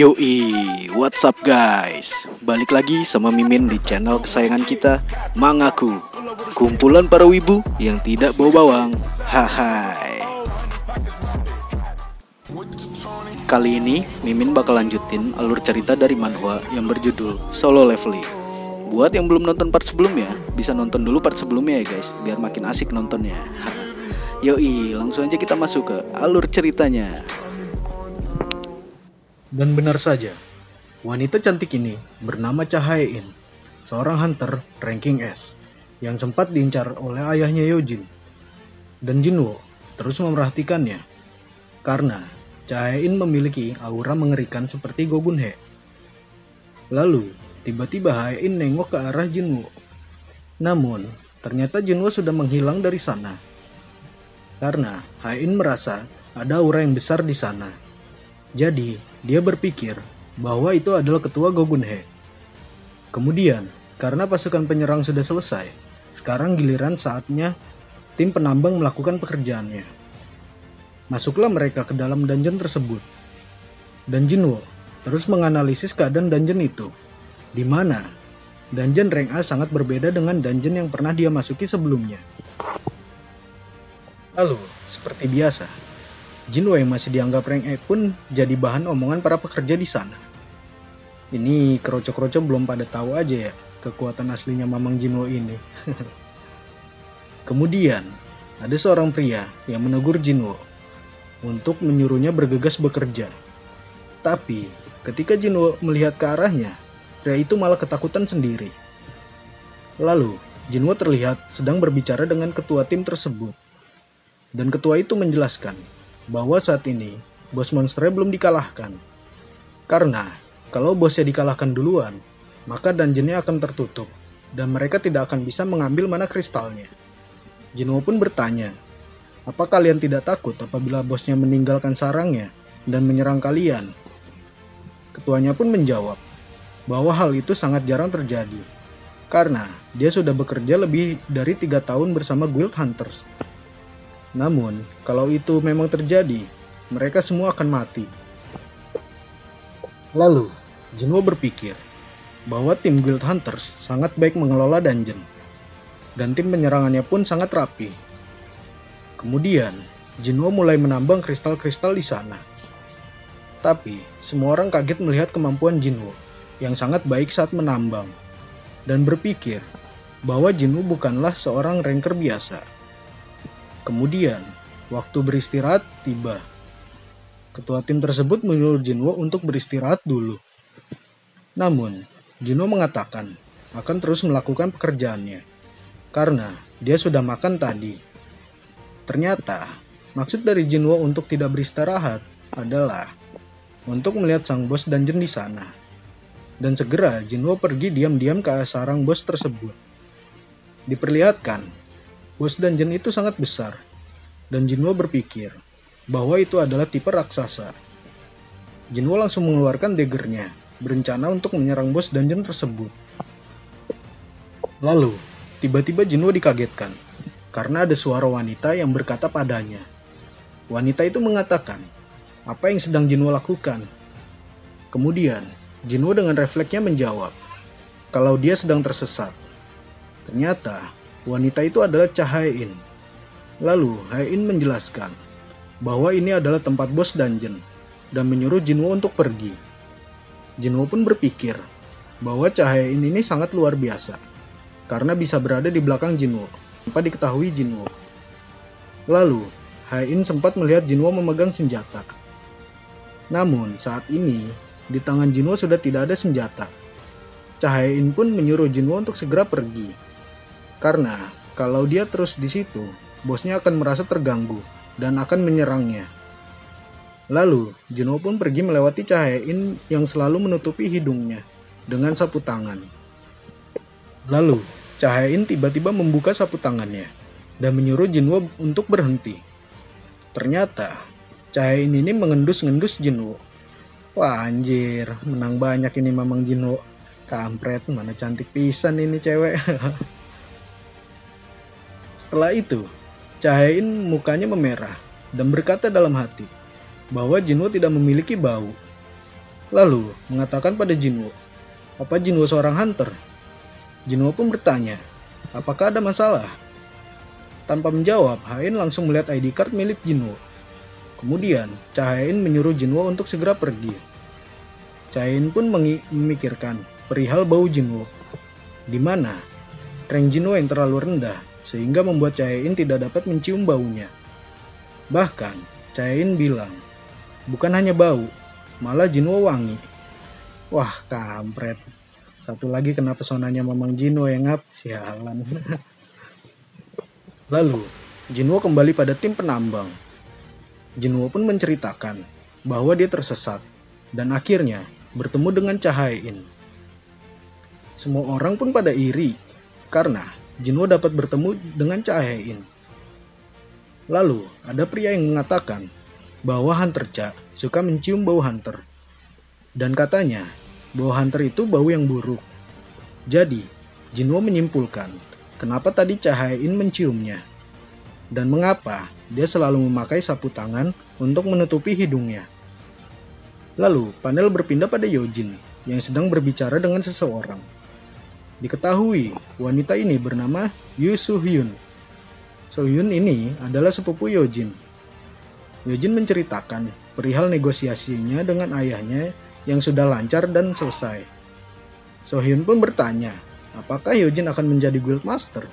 Yoi, what's up guys? Balik lagi sama Mimin di channel kesayangan kita, Mangaku. Kumpulan para wibu yang tidak bau bawang. Hai. Kali ini Mimin bakal lanjutin alur cerita dari manhwa yang berjudul Solo Leveling. Buat yang belum nonton part sebelumnya, bisa nonton dulu part sebelumnya ya guys, biar makin asik nontonnya. Yoi, langsung aja kita masuk ke alur ceritanya. Dan benar saja, wanita cantik ini bernama Cha-hae-in, seorang hunter ranking S yang sempat diincar oleh ayahnya Yojin. Dan Jinwo terus memerhatikannya karena Cha-hae-in memiliki aura mengerikan seperti Gogunhe. Lalu, tiba-tiba Hae-in nengok ke arah Jinwo. Namun, ternyata Jinwo sudah menghilang dari sana. Karena Hae-in merasa ada aura yang besar di sana. Jadi, dia berpikir bahwa itu adalah ketua Gogunhe. Kemudian, karena pasukan penyerang sudah selesai, sekarang giliran saatnya tim penambang melakukan pekerjaannya. Masuklah mereka ke dalam dungeon tersebut. Dan Jinwo terus menganalisis keadaan dungeon itu, di mana dungeon rank A sangat berbeda dengan dungeon yang pernah dia masuki sebelumnya. Lalu, seperti biasa, Jinwo yang masih dianggap rank A pun jadi bahan omongan para pekerja di sana. Ini kroco-kroco belum pada tahu aja ya kekuatan aslinya Mamang Jinwo ini. Kemudian, ada seorang pria yang menegur Jinwo untuk menyuruhnya bergegas bekerja. Tapi, ketika Jinwo melihat ke arahnya, pria itu malah ketakutan sendiri. Lalu, Jinwo terlihat sedang berbicara dengan ketua tim tersebut. Dan ketua itu menjelaskan bahwa saat ini bos monsternya belum dikalahkan. Karena kalau bosnya dikalahkan duluan, maka dungeonnya akan tertutup dan mereka tidak akan bisa mengambil mana kristalnya. Jinwo pun bertanya, apa kalian tidak takut apabila bosnya meninggalkan sarangnya dan menyerang kalian? Ketuanya pun menjawab bahwa hal itu sangat jarang terjadi karena dia sudah bekerja lebih dari 3 tahun bersama Guild Hunters. Namun, kalau itu memang terjadi, mereka semua akan mati. Lalu, Jinwo berpikir bahwa tim Guild Hunters sangat baik mengelola dungeon, dan tim penyerangannya pun sangat rapi. Kemudian, Jinwo mulai menambang kristal-kristal di sana. Tapi, semua orang kaget melihat kemampuan Jinwo yang sangat baik saat menambang, dan berpikir bahwa Jinwo bukanlah seorang ranker biasa. Kemudian, waktu beristirahat tiba. Ketua tim tersebut menyuruh Jinwo untuk beristirahat dulu. Namun, Jinwo mengatakan akan terus melakukan pekerjaannya, karena dia sudah makan tadi. Ternyata, maksud dari Jinwo untuk tidak beristirahat adalah untuk melihat sang bos dungeon di sana. Dan segera Jinwo pergi diam-diam ke sarang bos tersebut. Diperlihatkan, bos dungeon itu sangat besar, dan Jinwo berpikir bahwa itu adalah tipe raksasa. Jinwo langsung mengeluarkan daggernya, berencana untuk menyerang bos dungeon tersebut. Lalu, tiba-tiba Jinwo dikagetkan, karena ada suara wanita yang berkata padanya. Wanita itu mengatakan, apa yang sedang Jinwo lakukan? Kemudian, Jinwo dengan refleksnya menjawab, kalau dia sedang tersesat. Ternyata, wanita itu adalah Cha-hae-in. Lalu, Hae-in menjelaskan bahwa ini adalah tempat bos dungeon dan menyuruh Jinwo untuk pergi. Jinwo pun berpikir bahwa Cha-hae-in ini sangat luar biasa karena bisa berada di belakang Jinwo tanpa diketahui Jinwo. Lalu, Hae-in sempat melihat Jinwo memegang senjata. Namun, saat ini di tangan Jinwo sudah tidak ada senjata. Cha-hae-in pun menyuruh Jinwo untuk segera pergi. Karena kalau dia terus di situ, bosnya akan merasa terganggu dan akan menyerangnya. Lalu, Jinwo pun pergi melewati Cha-hae-in yang selalu menutupi hidungnya dengan sapu tangan. Lalu, Cha-hae-in tiba-tiba membuka sapu tangannya dan menyuruh Jinwo untuk berhenti. Ternyata, Cha-hae-in ini mengendus-ngendus Jinwo. Wah anjir, menang banyak ini Mamang Jinwo. Kampret, mana cantik pisan ini cewek. Setelah itu, Cha-hae-in mukanya memerah dan berkata dalam hati bahwa Jinwo tidak memiliki bau. lalu mengatakan pada Jinwo, "Apa Jinwo seorang hunter?" Jinwo pun bertanya, "Apakah ada masalah?" Tanpa menjawab, Hain langsung melihat ID card milik Jinwo. Kemudian, Chahain menyuruh Jinwo untuk segera pergi. Chahain pun memikirkan perihal bau Jinwo, di mana rank Jinwo yang terlalu rendah sehingga membuat Chahain tidak dapat mencium baunya. Bahkan, Chahain bilang, bukan hanya bau, malah Jinwo wangi. Wah, kampret. Satu lagi kena pesonanya Mamang Jinwo yang ngap, sialan. Lalu, Jinwo kembali pada tim penambang. Jinwo pun menceritakan bahwa dia tersesat dan akhirnya bertemu dengan Chahain. Semua orang pun pada iri karena Jinwo dapat bertemu dengan Chahain. Lalu, ada pria yang mengatakan bahwa Hunter Cha suka mencium bau Hunter. Dan katanya, bau Hunter itu bau yang buruk. Jadi, Jinwo menyimpulkan kenapa tadi Chahain menciumnya. Dan mengapa dia selalu memakai sapu tangan untuk menutupi hidungnya. Lalu, panel berpindah pada Yojin yang sedang berbicara dengan seseorang. Diketahui, wanita ini bernama Yu Soo-hyun. Soo-hyun ini adalah sepupu Yojin. Yojin menceritakan perihal negosiasinya dengan ayahnya yang sudah lancar dan selesai. Soo-hyun pun bertanya, apakah Yojin akan menjadi guildmaster?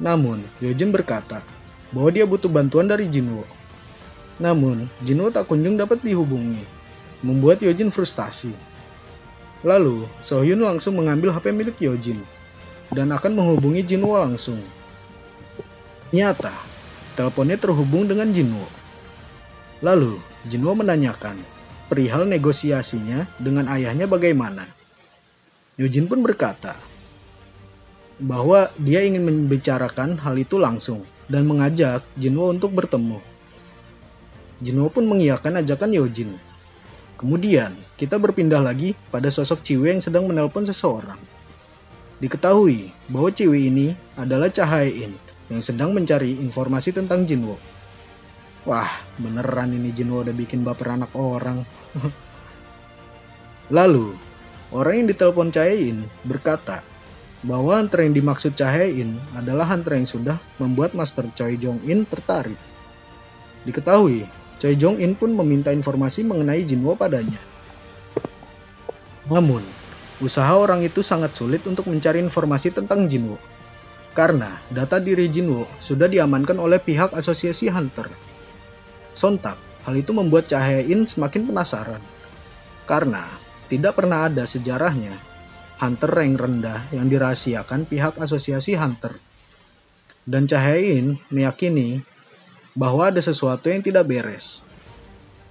Namun, Yojin berkata bahwa dia butuh bantuan dari Jinwo. Namun, Jinwo tak kunjung dapat dihubungi, membuat Yojin frustasi. Lalu, Soo-hyun langsung mengambil HP milik Yojin dan akan menghubungi Jinwo langsung. Nyata, teleponnya terhubung dengan Jinwo. Lalu, Jinwo menanyakan perihal negosiasinya dengan ayahnya bagaimana. Yojin pun berkata bahwa dia ingin membicarakan hal itu langsung dan mengajak Jinwo untuk bertemu. Jinwo pun mengiyakan ajakan Yojin. Kemudian, kita berpindah lagi pada sosok Ciwe yang sedang menelpon seseorang. Diketahui bahwa Ciwe ini adalah Chahain yang sedang mencari informasi tentang Jinwo. Wah, beneran ini Jinwo udah bikin baper anak orang. Lalu, orang yang ditelepon Chahain berkata bahwa hunter yang dimaksud Chahain adalah hunter yang sudah membuat Master Choi Jong-in tertarik. Diketahui, Choi Jong-in pun meminta informasi mengenai Jinwo padanya. Namun, usaha orang itu sangat sulit untuk mencari informasi tentang Jinwo, karena data diri Jinwo sudah diamankan oleh pihak asosiasi hunter. Sontak, hal itu membuat Chahain semakin penasaran, karena tidak pernah ada sejarahnya hunter rank rendah yang dirahasiakan pihak asosiasi hunter. Dan Chahain meyakini bahwa ada sesuatu yang tidak beres.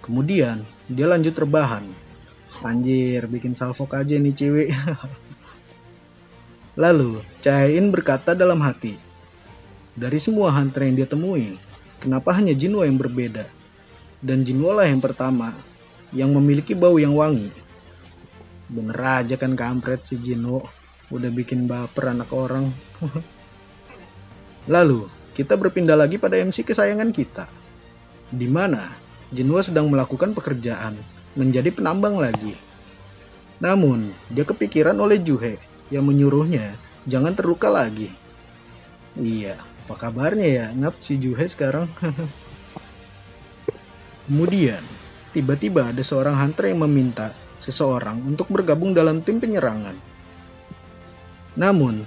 Kemudian, dia lanjut rebahan. Anjir, bikin salfok aja nih cewek. Lalu, Chahain berkata dalam hati, dari semua hunter yang dia temui, kenapa hanya Jinwo yang berbeda? Dan Jinwo lah yang pertama, yang memiliki bau yang wangi. Bener aja kan kampret si Jinwo, udah bikin baper anak orang. Lalu, kita berpindah lagi pada MC kesayangan kita, di mana Jinwo sedang melakukan pekerjaan, menjadi penambang lagi. Namun, dia kepikiran oleh Juhe yang menyuruhnya jangan terluka lagi. Iya, apa kabarnya ya ngap si Juhe sekarang? Kemudian, tiba-tiba ada seorang hunter yang meminta seseorang untuk bergabung dalam tim penyerangan. Namun,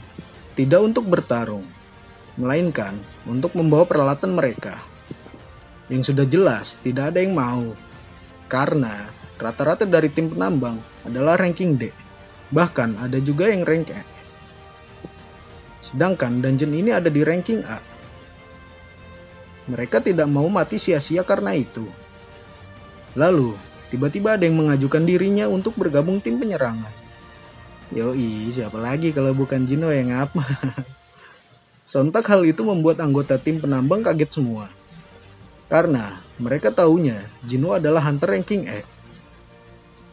tidak untuk bertarung, melainkan untuk membawa peralatan mereka. Yang sudah jelas tidak ada yang mau, karena rata-rata dari tim penambang adalah ranking D, bahkan ada juga yang rank E. Sedangkan dungeon ini ada di ranking A. Mereka tidak mau mati sia-sia karena itu. Lalu, tiba-tiba ada yang mengajukan dirinya untuk bergabung tim penyerangan. Yoi, siapa lagi kalau bukan Jinwo yang ngap? Sontak hal itu membuat anggota tim penambang kaget semua. Karena mereka taunya Jinwo adalah hunter ranking E.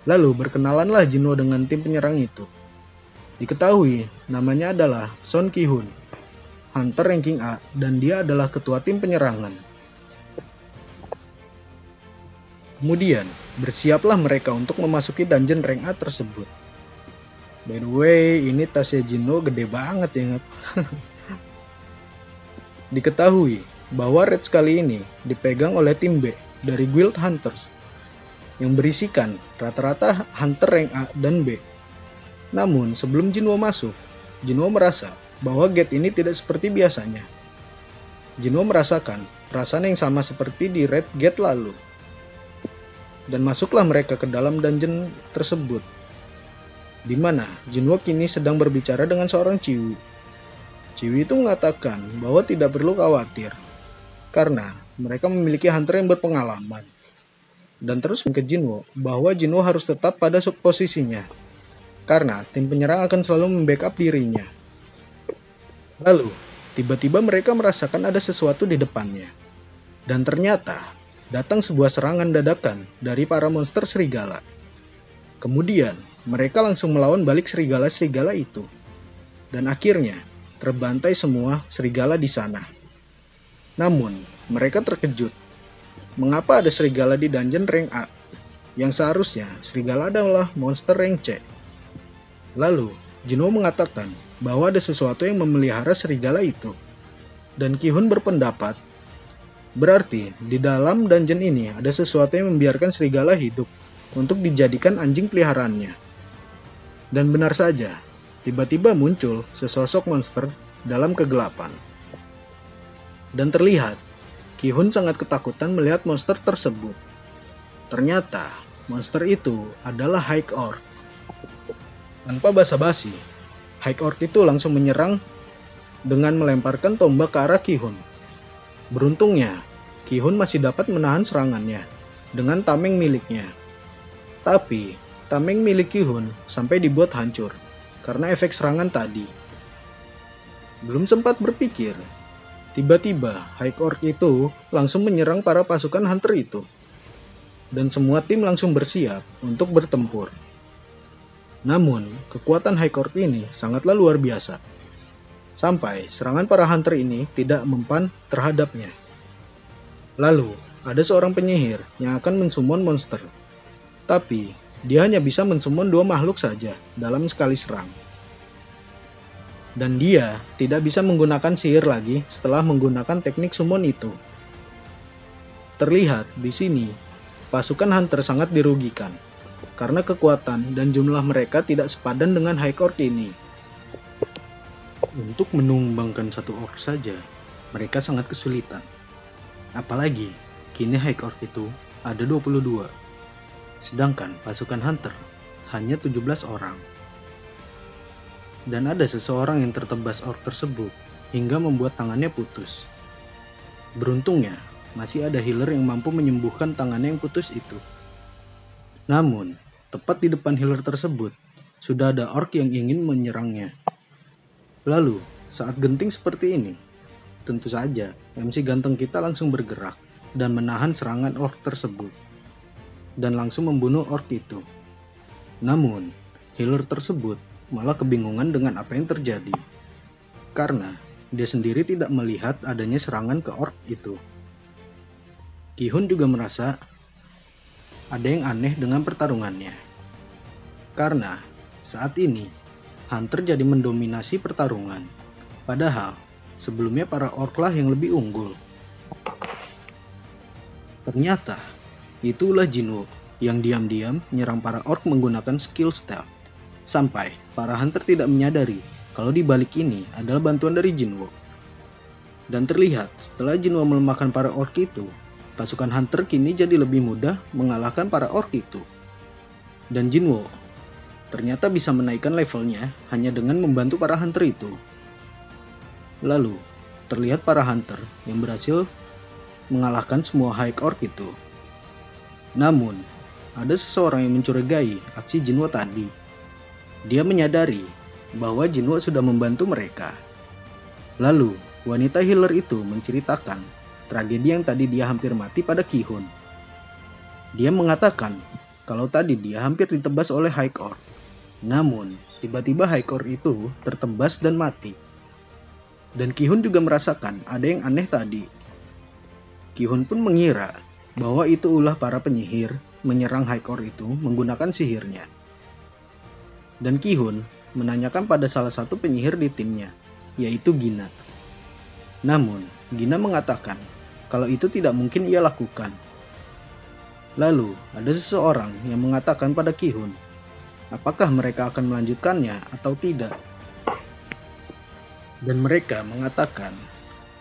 Lalu berkenalanlah Jinwo dengan tim penyerang itu. Diketahui namanya adalah Son Ki-hun, hunter ranking A, dan dia adalah ketua tim penyerangan. Kemudian, bersiaplah mereka untuk memasuki dungeon rank A tersebut. By the way, ini tasnya Jinwo gede banget ya. Diketahui bahwa raids kali ini dipegang oleh tim B dari Guild Hunters yang berisikan rata-rata hunter rank A dan B. Namun, sebelum Jinwo masuk, Jinwo merasa bahwa gate ini tidak seperti biasanya. Jinwo merasakan perasaan yang sama seperti di raid gate lalu. Dan masuklah mereka ke dalam dungeon tersebut, di mana Jinwo kini sedang berbicara dengan seorang Ciwi. Ciwi itu mengatakan bahwa tidak perlu khawatir, karena mereka memiliki hunter yang berpengalaman. Dan terus ke Jinwo bahwa Jinwo harus tetap pada posisinya, karena tim penyerang akan selalu membackup dirinya. Lalu, tiba-tiba mereka merasakan ada sesuatu di depannya. Dan ternyata, datang sebuah serangan dadakan dari para monster serigala. Kemudian, mereka langsung melawan balik serigala-serigala itu. Dan akhirnya, terbantai semua serigala di sana. Namun, mereka terkejut. Mengapa ada serigala di dungeon rank A? Yang seharusnya serigala adalah monster rank C. Lalu, Jinwo mengatakan bahwa ada sesuatu yang memelihara serigala itu. Dan Ki-hun berpendapat, berarti di dalam dungeon ini ada sesuatu yang membiarkan serigala hidup untuk dijadikan anjing peliharaannya. Dan benar saja, tiba-tiba muncul sesosok monster dalam kegelapan. Dan terlihat, Ki-hun sangat ketakutan melihat monster tersebut. Ternyata, monster itu adalah High Orc. Tanpa basa-basi, High Orc itu langsung menyerang dengan melemparkan tombak ke arah Ki-hun. Beruntungnya, Ki-hun masih dapat menahan serangannya dengan tameng miliknya. Tapi, tameng milik Ki-hun sampai dibuat hancur karena efek serangan tadi. Belum sempat berpikir, tiba-tiba High Orc itu langsung menyerang para pasukan hunter itu. Dan semua tim langsung bersiap untuk bertempur. Namun, kekuatan High Orc ini sangatlah luar biasa. Sampai serangan para hunter ini tidak mempan terhadapnya. Lalu, ada seorang penyihir yang akan mensummon monster. Tapi, dia hanya bisa mensummon 2 makhluk saja dalam sekali serang. Dan dia tidak bisa menggunakan sihir lagi setelah menggunakan teknik summon itu. Terlihat di sini, pasukan hunter sangat dirugikan, karena kekuatan dan jumlah mereka tidak sepadan dengan High Orc ini. Untuk menumbangkan satu orc saja, mereka sangat kesulitan. Apalagi, kini High Orc itu ada 22. Sedangkan pasukan hunter hanya 17 orang. Dan ada seseorang yang tertebas orc tersebut hingga membuat tangannya putus. Beruntungnya, masih ada healer yang mampu menyembuhkan tangannya yang putus itu. Namun, tepat di depan healer tersebut, sudah ada orc yang ingin menyerangnya. Lalu, saat genting seperti ini, tentu saja MC ganteng kita langsung bergerak dan menahan serangan orc tersebut. Dan langsung membunuh orc itu. Namun, healer tersebut malah kebingungan dengan apa yang terjadi. Karena dia sendiri tidak melihat adanya serangan ke orc itu. Ki-hun juga merasa ada yang aneh dengan pertarungannya. Karena saat ini hunter jadi mendominasi pertarungan. Padahal sebelumnya para orc lah yang lebih unggul. Ternyata itulah Jinwo yang diam-diam menyerang para orc menggunakan skill stealth. Sampai para hunter tidak menyadari kalau di balik ini adalah bantuan dari Jinwo. Dan terlihat setelah Jinwo melemahkan para orc itu, pasukan hunter kini jadi lebih mudah mengalahkan para orc itu. Dan Jinwo ternyata bisa menaikkan levelnya hanya dengan membantu para hunter itu. Lalu, terlihat para hunter yang berhasil mengalahkan semua High Orc itu. Namun, ada seseorang yang mencurigai aksi Jinwo tadi. Dia menyadari bahwa Jinwo sudah membantu mereka. Lalu, wanita healer itu menceritakan tragedi yang tadi dia hampir mati pada Ki-hun. Dia mengatakan kalau tadi dia hampir ditebas oleh High Orc. Namun, tiba-tiba High Orc itu tertebas dan mati. Dan Ki-hun juga merasakan ada yang aneh tadi. Ki-hun pun mengira bahwa itu ulah para penyihir menyerang Haikor itu menggunakan sihirnya. Dan Ki-hun menanyakan pada salah satu penyihir di timnya, yaitu Gina. Namun, Gina mengatakan kalau itu tidak mungkin ia lakukan. Lalu, ada seseorang yang mengatakan pada Ki-hun, apakah mereka akan melanjutkannya atau tidak. Dan mereka mengatakan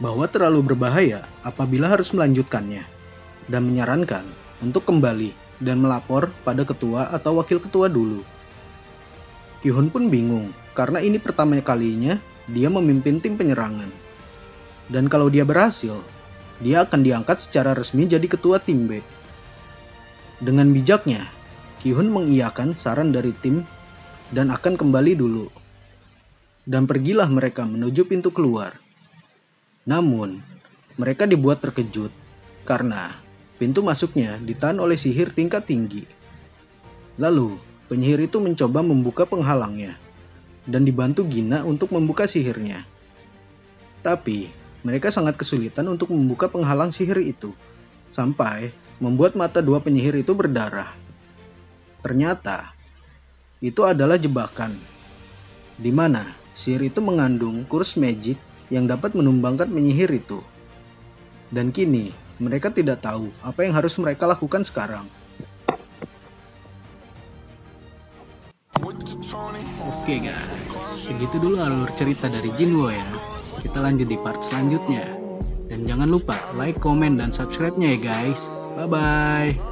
bahwa terlalu berbahaya apabila harus melanjutkannya, dan menyarankan untuk kembali dan melapor pada ketua atau wakil ketua dulu. Ki-hun pun bingung karena ini pertama kalinya dia memimpin tim penyerangan. Dan kalau dia berhasil, dia akan diangkat secara resmi jadi ketua tim B. Dengan bijaknya, Ki-hun mengiyakan saran dari tim dan akan kembali dulu. Dan pergilah mereka menuju pintu keluar. Namun, mereka dibuat terkejut karena pintu masuknya ditahan oleh sihir tingkat tinggi. Lalu, penyihir itu mencoba membuka penghalangnya dan dibantu Gina untuk membuka sihirnya. Tapi, mereka sangat kesulitan untuk membuka penghalang sihir itu, sampai membuat mata dua penyihir itu berdarah. Ternyata, itu adalah jebakan, di mana sihir itu mengandung kurs magic yang dapat menumbangkan penyihir itu. Dan kini, mereka tidak tahu apa yang harus mereka lakukan sekarang. Oke guys, segitu dulu alur cerita dari Jinwo ya. Kita lanjut di part selanjutnya. Dan jangan lupa like, komen, dan subscribe-nya ya guys. Bye-bye.